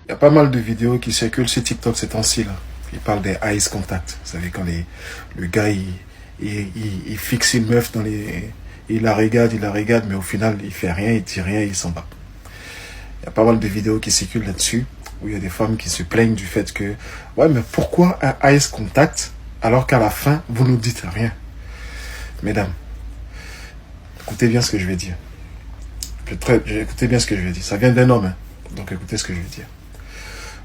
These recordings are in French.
Il y a pas mal de vidéos qui circulent sur TikTok ces temps-ci, là. Il parle des eyes contact. Vous savez, quand le gars, il fixe une meuf dans les... Il la regarde, mais au final, il fait rien, il dit rien, il s'en va. Il y a pas mal de vidéos qui circulent là-dessus, où il y a des femmes qui se plaignent du fait que, ouais, mais pourquoi un eyes contact, alors qu'à la fin, vous ne dites rien? Mesdames, écoutez bien ce que je vais dire. Écoutez bien ce que je vais dire. Ça vient d'un homme, hein. Donc écoutez ce que je vais dire.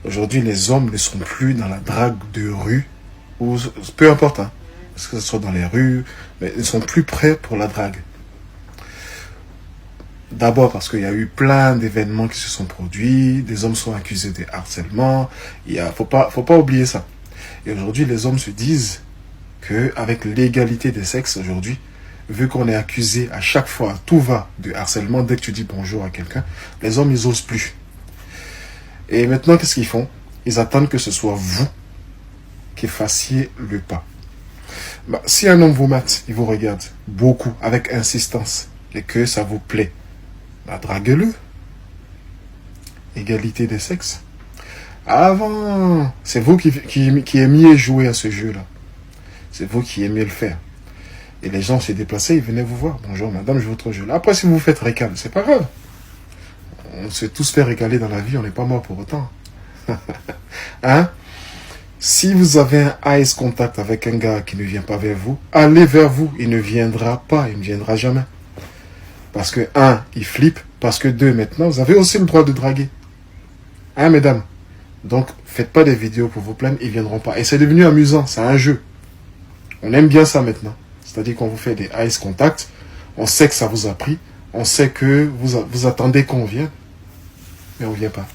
Aujourd'hui, les hommes ne sont plus dans la drague de rue, ou peu importe, hein, parce que ce soit dans les rues, mais ils ne sont plus prêts pour la drague. D'abord parce qu'il y a eu plein d'événements qui se sont produits, des hommes sont accusés de harcèlement, faut pas oublier ça. Et aujourd'hui, les hommes se disent que avec l'égalité des sexes aujourd'hui, vu qu'on est accusé à chaque fois, tout va de harcèlement, dès que tu dis bonjour à quelqu'un, les hommes, ils osent plus. Et maintenant, qu'est-ce qu'ils font? Ils attendent que ce soit vous qui fassiez le pas. Bah, si un homme vous mate, il vous regarde beaucoup, avec insistance, et que ça vous plaît, bah, draguez-le. Égalité des sexes. Avant, c'est vous qui aimiez jouer à ce jeu-là. C'est vous qui aimiez le faire. Et les gens se déplaçaient, ils venaient vous voir. Bonjour madame, je veux votre jeu là. Après, si vous vous faites récaler, c'est pas grave. On se tous fait récaler dans la vie, on n'est pas mort pour autant. Hein? Si vous avez un eyes contact avec un gars qui ne vient pas vers vous, allez vers vous. Il ne viendra pas, il ne viendra jamais. Parce que, un, il flippe. Parce que, deux, maintenant, vous avez aussi le droit de draguer. Hein, mesdames? Donc, faites pas des vidéos pour vous plaindre, ils ne viendront pas. Et c'est devenu amusant, c'est un jeu. On aime bien ça maintenant. C'est-à-dire qu'on vous fait des eyes contact, on sait que ça vous a pris, on sait que vous attendez qu'on vienne, mais on ne vient pas.